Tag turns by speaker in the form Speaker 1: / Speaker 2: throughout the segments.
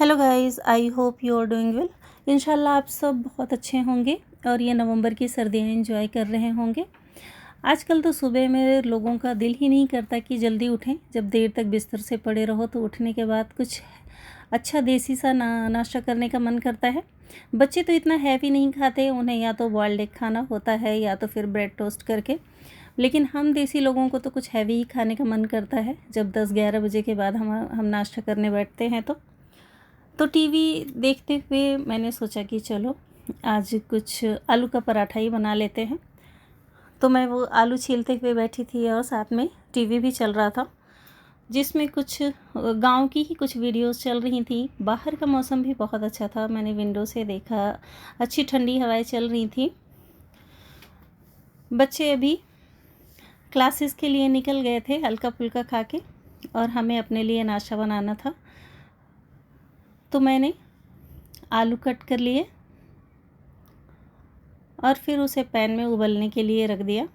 Speaker 1: Hello guys, I hope you are doing well. इंशाल्लाह आप सब बहुत अच्छे होंगे और ये नवंबर की सर्दियाँ एंजॉय कर रहे होंगे। आजकल तो सुबह में लोगों का दिल ही नहीं करता कि जल्दी उठें। जब देर तक बिस्तर से पड़े रहो तो उठने के बाद कुछ अच्छा देसी सा नाश्ता करने का मन करता है। बच्चे तो इतना हैवी नहीं खाते, उन्हें या तो बॉइल्ड एग खाना होता है या तो फिर ब्रेड टोस्ट करके। लेकिन हम देसी लोगों को तो कुछ हैवी ही खाने का मन करता है। जब 10-11 बजे के बाद हम नाश्ता करने बैठते हैं तो टीवी देखते हुए मैंने सोचा कि चलो आज कुछ आलू का पराठा ही बना लेते हैं। तो मैं वो आलू छीलते हुए बैठी थी और साथ में टीवी भी चल रहा था, जिसमें कुछ गांव की ही कुछ वीडियोस चल रही थी। बाहर का मौसम भी बहुत अच्छा था, मैंने विंडो से देखा, अच्छी ठंडी हवाएं चल रही थी। बच्चे अभी क्लासेस के लिए निकल गए थे हल्का फुल्का खा के, और हमें अपने लिए नाश्ता बनाना था। तो मैंने आलू कट कर लिए और फिर उसे पैन में उबलने के लिए रख दिया।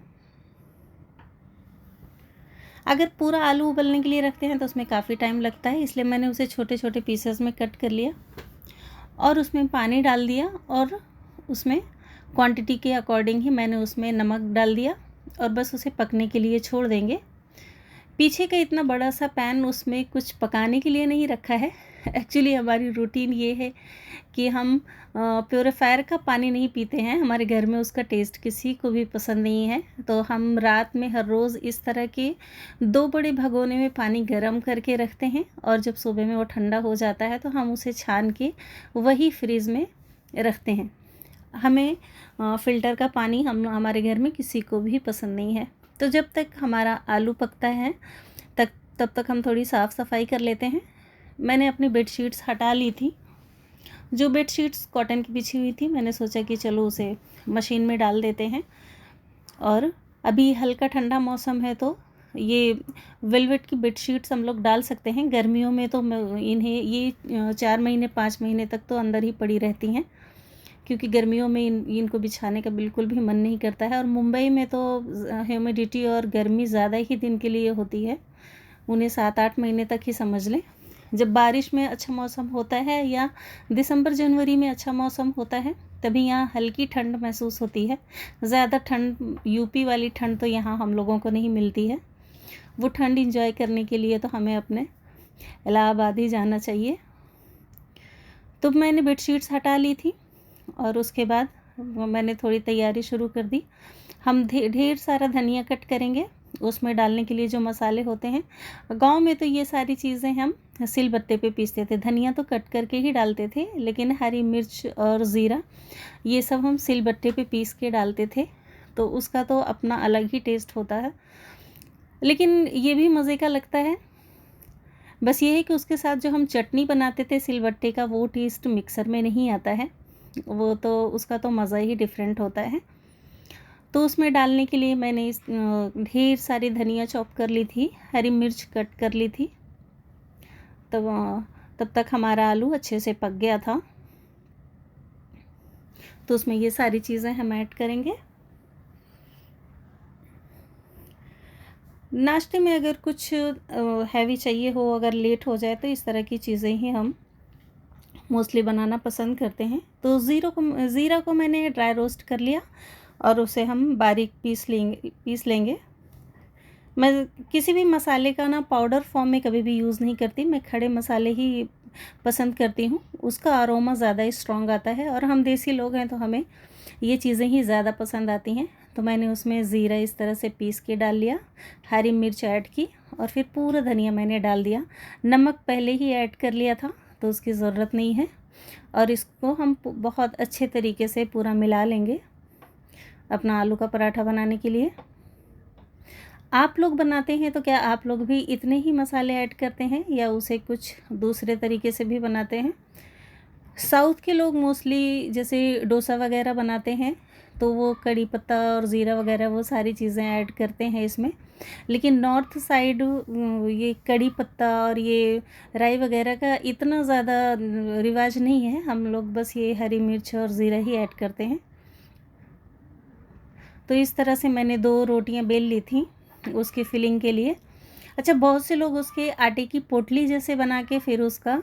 Speaker 1: अगर पूरा आलू उबलने के लिए रखते हैं तो उसमें काफ़ी टाइम लगता है, इसलिए मैंने उसे छोटे छोटे पीसेस में कट कर लिया और उसमें पानी डाल दिया, और उसमें क्वांटिटी के अकॉर्डिंग ही मैंने उसमें नमक डाल दिया और बस उसे पकने के लिए छोड़ देंगे। पीछे का इतना बड़ा सा पैन उसमें कुछ पकाने के लिए नहीं रखा है। एक्चुअली हमारी रूटीन ये है कि हम प्योरीफायर का पानी नहीं पीते हैं, हमारे घर में उसका टेस्ट किसी को भी पसंद नहीं है। तो हम रात में हर रोज़ इस तरह के 2 बड़े भगोने में पानी गर्म करके रखते हैं, और जब सुबह में वो ठंडा हो जाता है तो हम उसे छान के वही फ्रिज में रखते हैं। हमें फ़िल्टर का पानी हमारे घर में किसी को भी पसंद नहीं है। तो जब तक हमारा आलू पकता है तब तक हम थोड़ी साफ़ सफाई कर लेते हैं। मैंने अपनी बेडशीट्स हटा ली थी। जो बेडशीट्स कॉटन की बिछी हुई थी, मैंने सोचा कि चलो उसे मशीन में डाल देते हैं। और अभी हल्का ठंडा मौसम है तो ये वेलवेट की बेडशीट्स हम लोग डाल सकते हैं। गर्मियों में तो इन्हें ये 4 महीने 5 महीने तक तो अंदर ही पड़ी रहती हैं, क्योंकि गर्मियों में इनको बिछाने का बिल्कुल भी मन नहीं करता है। और मुंबई में तो ह्यूमिडिटी और गर्मी ज़्यादा ही दिन के लिए होती है, उन्हें 7-8 महीने तक ही समझ लें। जब बारिश में अच्छा मौसम होता है या दिसंबर जनवरी में अच्छा मौसम होता है, तभी यहाँ हल्की ठंड महसूस होती है। ज़्यादा ठंड, यूपी वाली ठंड तो यहाँ हम लोगों को नहीं मिलती है। वो ठंड इंजॉय करने के लिए तो हमें अपने इलाहाबाद ही जाना चाहिए। तो मैंने बेडशीट्स हटा ली थी और उसके बाद मैंने थोड़ी तैयारी शुरू कर दी। हम ढेर सारा धनिया कट करेंगे उसमें डालने के लिए, जो मसाले होते हैं। गांव में तो ये सारी चीज़ें हम सिलबट्टे पे पीसते थे। धनिया तो कट करके ही डालते थे, लेकिन हरी मिर्च और ज़ीरा ये सब हम सिलबट्टे पे पीस के डालते थे, तो उसका तो अपना अलग ही टेस्ट होता है। लेकिन ये भी मज़े का लगता है। बस ये है कि उसके साथ जो हम चटनी बनाते थे सिलबट्टे का, वो टेस्ट मिक्सर में नहीं आता है। वो तो उसका तो मज़ा ही डिफरेंट होता है। तो उसमें डालने के लिए मैंने ढेर सारी धनिया चॉप कर ली थी, हरी मिर्च कट कर ली थी। तब तक हमारा आलू अच्छे से पक गया था। तो उसमें ये सारी चीज़ें हम ऐड करेंगे। नाश्ते में अगर कुछ हैवी चाहिए हो, अगर लेट हो जाए, तो इस तरह की चीज़ें ही हम मोस्टली बनाना पसंद करते हैं। तो ज़ीरा को मैंने ड्राई रोस्ट कर लिया और उसे हम बारीक पीस लेंगे। मैं किसी भी मसाले का ना पाउडर फॉर्म में कभी भी यूज़ नहीं करती, मैं खड़े मसाले ही पसंद करती हूँ। उसका अरोमा ज़्यादा स्ट्रॉन्ग आता है, और हम देसी लोग हैं तो हमें ये चीज़ें ही ज़्यादा पसंद आती हैं। तो मैंने उसमें ज़ीरा इस तरह से पीस के डाल लिया, हरी मिर्च ऐड की, और फिर पूरा धनिया मैंने डाल दिया। नमक पहले ही ऐड कर लिया था तो उसकी ज़रूरत नहीं है। और इसको हम बहुत अच्छे तरीके से पूरा मिला लेंगे अपना आलू का पराठा बनाने के लिए। आप लोग बनाते हैं तो क्या आप लोग भी इतने ही मसाले ऐड करते हैं या उसे कुछ दूसरे तरीके से भी बनाते हैं? साउथ के लोग मोस्टली जैसे डोसा वगैरह बनाते हैं तो वो कड़ी पत्ता और ज़ीरा वगैरह वो सारी चीज़ें ऐड करते हैं इसमें। लेकिन नॉर्थ साइड ये कड़ी पत्ता और ये राई वगैरह का इतना ज़्यादा रिवाज नहीं है। हम लोग बस ये हरी मिर्च और ज़ीरा ही ऐड करते हैं। तो इस तरह से मैंने 2 रोटियां बेल ली थी उसकी फिलिंग के लिए। अच्छा, बहुत से लोग उसके आटे की पोटली जैसे बना के फिर उसका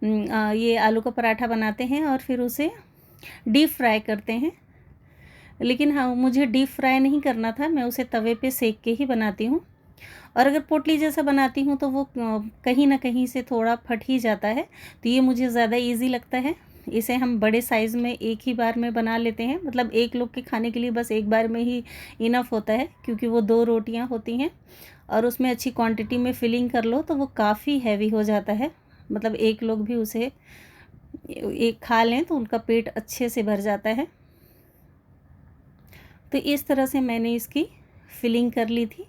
Speaker 1: ये आलू का पराठा बनाते हैं और फिर उसे डीप फ्राई करते हैं। लेकिन हाँ, मुझे डीप फ्राई नहीं करना था, मैं उसे तवे पे सेक के ही बनाती हूँ। और अगर पोटली जैसा बनाती हूँ तो वो कहीं ना कहीं से थोड़ा फट ही जाता है, तो ये मुझे ज़्यादा इजी लगता है। इसे हम बड़े साइज़ में एक ही बार में बना लेते हैं, मतलब एक लोग के खाने के लिए बस एक बार में ही इनफ होता है, क्योंकि वो 2 रोटियां होती हैं और उसमें अच्छी क्वांटिटी में फिलिंग कर लो तो वो काफ़ी हैवी हो जाता है। मतलब एक लोग भी उसे एक खा लें तो उनका पेट अच्छे से भर जाता है। तो इस तरह से मैंने इसकी फिलिंग कर ली थी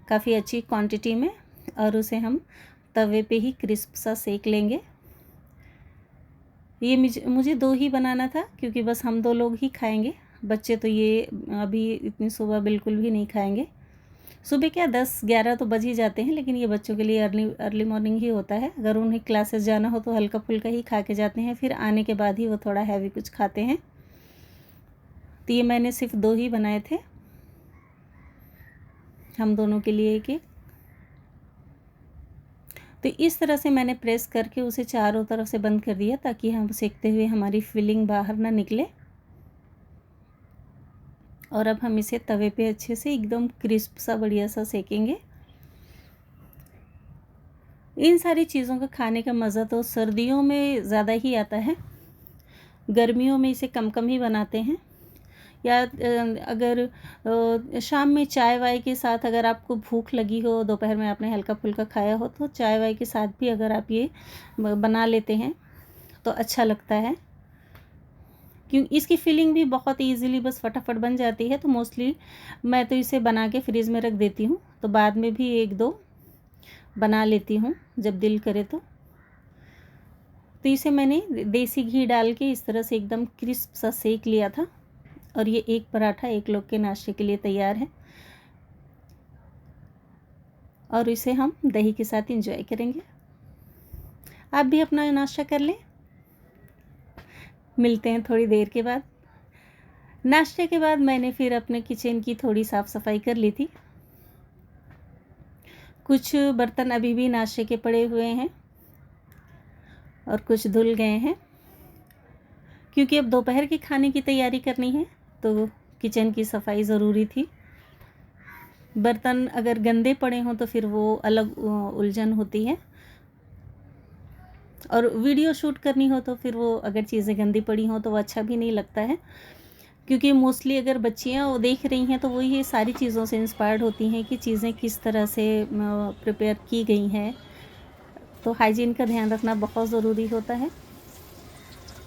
Speaker 1: काफ़ी अच्छी क्वांटिटी में, और उसे हम तवे पे ही क्रिस्प सा सेक लेंगे। ये मुझे 2 ही बनाना था, क्योंकि बस हम 2 लोग ही खाएंगे। बच्चे तो ये अभी इतनी सुबह बिल्कुल भी नहीं खाएंगे। सुबह क्या 10-11 तो बज ही जाते हैं, लेकिन ये बच्चों के लिए अर्ली मॉर्निंग ही होता है। अगर उन्हें क्लासेस जाना हो तो हल्का फुल्का ही खा के जाते हैं, फिर आने के बाद ही वो थोड़ा हैवी कुछ खाते हैं। तो ये मैंने सिर्फ 2 ही बनाए थे, हम दोनों के लिए एक। तो इस तरह से मैंने प्रेस करके उसे चारों तरफ से बंद कर दिया, ताकि हम सेकते हुए हमारी फिलिंग बाहर ना निकले। और अब हम इसे तवे पे अच्छे से एकदम क्रिस्प सा बढ़िया सा सेकेंगे। इन सारी चीज़ों का खाने का मज़ा तो सर्दियों में ज़्यादा ही आता है, गर्मियों में इसे कम कम ही बनाते हैं। या अगर शाम में चाय वाय के साथ अगर आपको भूख लगी हो, दोपहर में आपने हल्का फुल्का खाया हो, तो चाय वाय के साथ भी अगर आप ये बना लेते हैं तो अच्छा लगता है। क्योंकि इसकी फिलिंग भी बहुत ईजीली बस फटाफट बन जाती है। तो मोस्टली मैं तो इसे बना के फ्रीज़ में रख देती हूँ, तो बाद में भी 1-2 बना लेती हूँ जब दिल करे तो इसे मैंने देसी घी डाल के इस तरह से एकदम क्रिस्प सा सेक लिया था, और ये एक पराठा एक लोग के नाश्ते के लिए तैयार है। और इसे हम दही के साथ एंजॉय करेंगे। आप भी अपना नाश्ता कर लें। मिलते हैं थोड़ी देर के बाद। नाश्ते के बाद मैंने फिर अपने किचन की थोड़ी साफ़ सफाई कर ली थी। कुछ बर्तन अभी भी नाश्ते के पड़े हुए हैं और कुछ धुल गए हैं, क्योंकि अब दोपहर के खाने की तैयारी करनी है तो किचन की सफाई ज़रूरी थी। बर्तन अगर गंदे पड़े हों तो फिर वो अलग उलझन होती है, और वीडियो शूट करनी हो तो फिर वो अगर चीज़ें गंदी पड़ी हों तो वो अच्छा भी नहीं लगता है। क्योंकि मोस्टली अगर बच्चियाँ वो देख रही हैं तो वो ये सारी चीज़ों से इंस्पायर्ड होती हैं कि चीज़ें किस तरह से प्रिपेयर की गई हैं। तो हाइजीन का ध्यान रखना बहुत ज़रूरी होता है।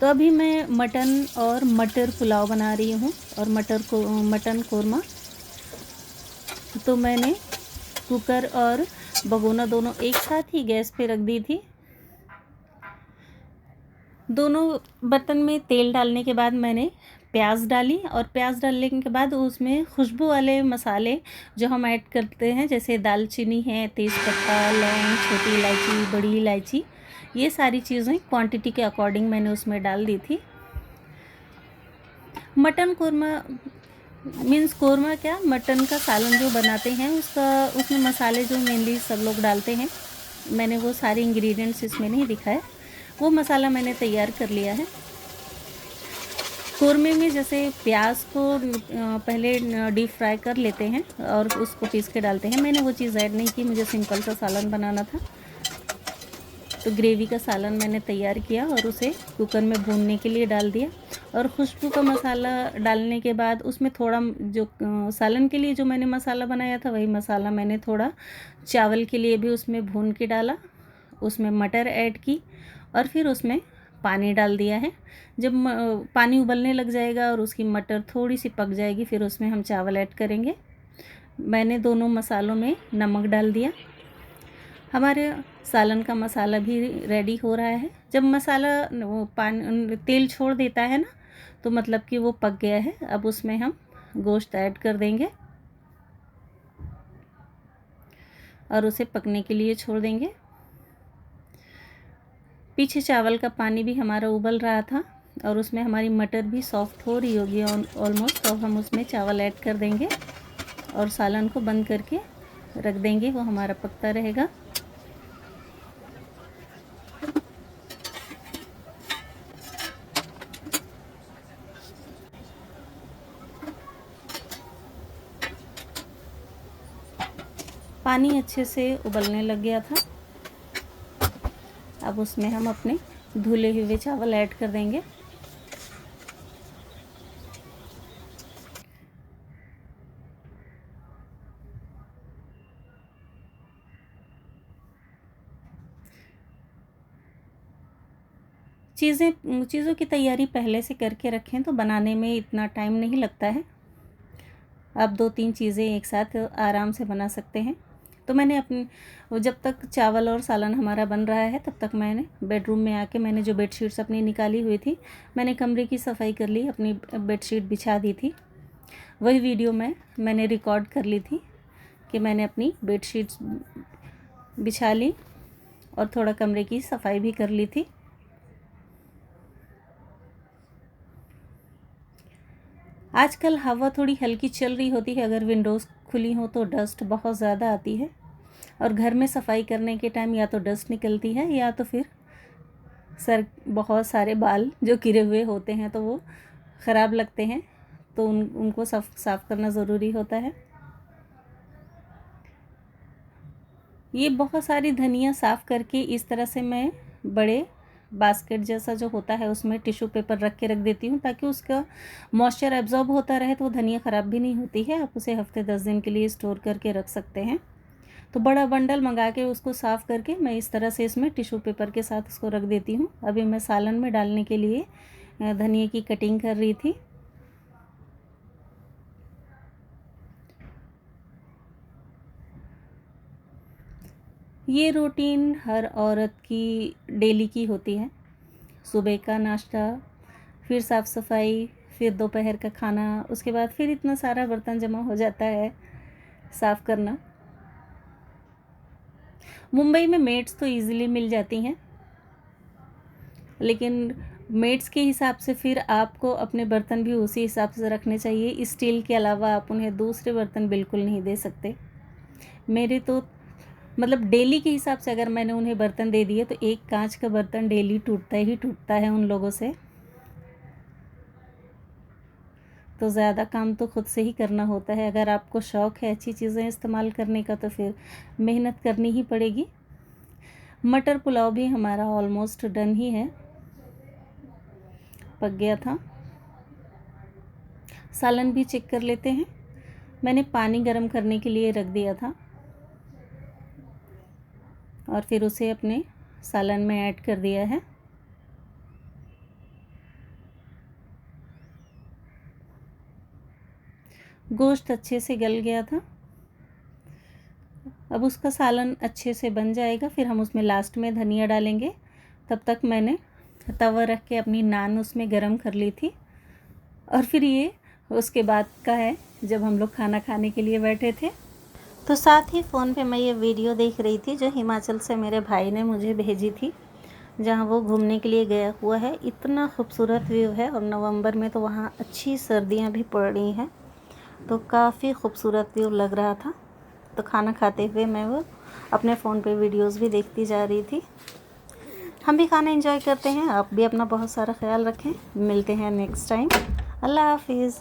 Speaker 1: तो अभी मैं मटन और मटर पुलाव बना रही हूँ, और मटन कोरमा। तो मैंने कुकर और भगोना दोनों एक साथ ही गैस पे रख दी थी। दोनों बर्तन में तेल डालने के बाद मैंने प्याज डाली, और प्याज डालने के बाद उसमें खुशबू वाले मसाले जो हम ऐड करते हैं, जैसे दालचीनी है, तेज़पत्ता, लौंग, छोटी इलायची, बड़ी इलायची, ये सारी चीज़ें क्वांटिटी के अकॉर्डिंग मैंने उसमें डाल दी थी। मटन कोरमा मीन्स कोरमा क्या, मटन का सालन जो बनाते हैं उसमें मसाले जो मेनली सब लोग डालते हैं, मैंने वो सारे इंग्रेडिएंट्स इसमें नहीं दिखाए, वो मसाला मैंने तैयार कर लिया है। कोरमे में जैसे प्याज को पहले डीप फ्राई कर लेते हैं और उसको पीस के डालते हैं, मैंने वो चीज़ ऐड नहीं की, मुझे सिंपल सा सालन बनाना था। तो ग्रेवी का सालन मैंने तैयार किया और उसे कुकर में भूनने के लिए डाल दिया। और खुशबू का मसाला डालने के बाद उसमें थोड़ा जो सालन के लिए जो मैंने मसाला बनाया था वही मसाला मैंने थोड़ा चावल के लिए भी उसमें भून के डाला, उसमें मटर ऐड की और फिर उसमें पानी डाल दिया है। जब पानी उबलने लग जाएगा और उसकी मटर थोड़ी सी पक जाएगी फिर उसमें हम चावल ऐड करेंगे। मैंने दोनों मसालों में नमक डाल दिया। हमारे सालन का मसाला भी रेडी हो रहा है। जब मसाला वो तेल छोड़ देता है ना तो मतलब कि वो पक गया है। अब उसमें हम गोश्त ऐड कर देंगे और उसे पकने के लिए छोड़ देंगे। पीछे चावल का पानी भी हमारा उबल रहा था और उसमें हमारी मटर भी सॉफ्ट हो रही होगी ऑलमोस्ट, तो हम उसमें चावल ऐड कर देंगे और सालन को बंद करके रख देंगे, वो हमारा पकता रहेगा। पानी अच्छे से उबलने लग गया था। अब उसमें हम अपने धुले हुए चावल ऐड कर देंगे। चीज़ों की तैयारी पहले से करके रखें तो बनाने में इतना टाइम नहीं लगता है। आप 2-3 चीज़ें एक साथ आराम से बना सकते हैं। तो मैंने जब तक चावल और सालन हमारा बन रहा है तब तक मैंने बेडरूम में आके मैंने जो बेडशीट्स अपनी निकाली हुई थी, मैंने कमरे की सफाई कर ली, अपनी बेडशीट बिछा दी थी। वही वीडियो मैंने रिकॉर्ड कर ली थी कि मैंने अपनी बेडशीट्स बिछा ली और थोड़ा कमरे की सफाई भी कर ली थी। आजकल हवा थोड़ी हल्की चल रही होती है, अगर विंडोज़ खुली हो तो डस्ट बहुत ज़्यादा आती है और घर में सफाई करने के टाइम या तो डस्ट निकलती है या तो फिर बहुत सारे बाल जो गिरे हुए होते हैं तो वो ख़राब लगते हैं, तो उनको साफ़ करना ज़रूरी होता है। ये बहुत सारी धनिया साफ़ करके इस तरह से मैं बड़े बास्केट जैसा जो होता है उसमें टिश्यू पेपर रख देती हूँ ताकि उसका मॉइस्चर एब्जॉर्ब होता रहे, तो वो धनिया ख़राब भी नहीं होती है। आप उसे हफ्ते 10 दिन के लिए स्टोर करके रख सकते हैं। तो बड़ा बंडल मंगा के उसको साफ़ करके मैं इस तरह से इसमें टिश्यू पेपर के साथ उसको रख देती हूँ। अभी मैं सालन में डालने के लिए धनिया की कटिंग कर रही थी। ये रूटीन हर औरत की डेली की होती है। सुबह का नाश्ता, फिर साफ़ सफाई, फिर दोपहर का खाना, उसके बाद फिर इतना सारा बर्तन जमा हो जाता है साफ़ करना। मुंबई में मेड्स तो इजीली मिल जाती हैं, लेकिन मेड्स के हिसाब से फिर आपको अपने बर्तन भी उसी हिसाब से रखने चाहिए। स्टील के अलावा आप उन्हें दूसरे बर्तन बिल्कुल नहीं दे सकते। मेरे तो मतलब डेली के हिसाब से अगर मैंने उन्हें बर्तन दे दिए तो एक कांच का बर्तन डेली टूटता ही टूटता है उन लोगों से। तो ज़्यादा काम तो खुद से ही करना होता है। अगर आपको शौक़ है अच्छी चीज़ें इस्तेमाल करने का तो फिर मेहनत करनी ही पड़ेगी। मटर पुलाव भी हमारा ऑलमोस्ट डन ही है, पक गया था। सालन भी चेक कर लेते हैं। मैंने पानी गर्म करने के लिए रख दिया था और फिर उसे अपने सालन में ऐड कर दिया है। गोश्त अच्छे से गल गया था। अब उसका सालन अच्छे से बन जाएगा, फिर हम उसमें लास्ट में धनिया डालेंगे। तब तक मैंने तवा रख के अपनी नान उसमें गरम कर ली थी। और फिर ये उसके बाद का है जब हम लोग खाना खाने के लिए बैठे थे। तो साथ ही फ़ोन पे मैं ये वीडियो देख रही थी जो हिमाचल से मेरे भाई ने मुझे भेजी थी, जहाँ वो घूमने के लिए गया हुआ है। इतना खूबसूरत व्यू है और नवंबर में तो वहाँ अच्छी सर्दियाँ भी पड़ रही हैं, तो काफ़ी खूबसूरत व्यू लग रहा था। तो खाना खाते हुए मैं वो अपने फ़ोन पे वीडियोस भी देखती जा रही थी। हम भी खाना एंजॉय करते हैं। आप भी अपना बहुत सारा ख्याल रखें। मिलते हैं नेक्स्ट टाइम। अल्लाह हाफिज़।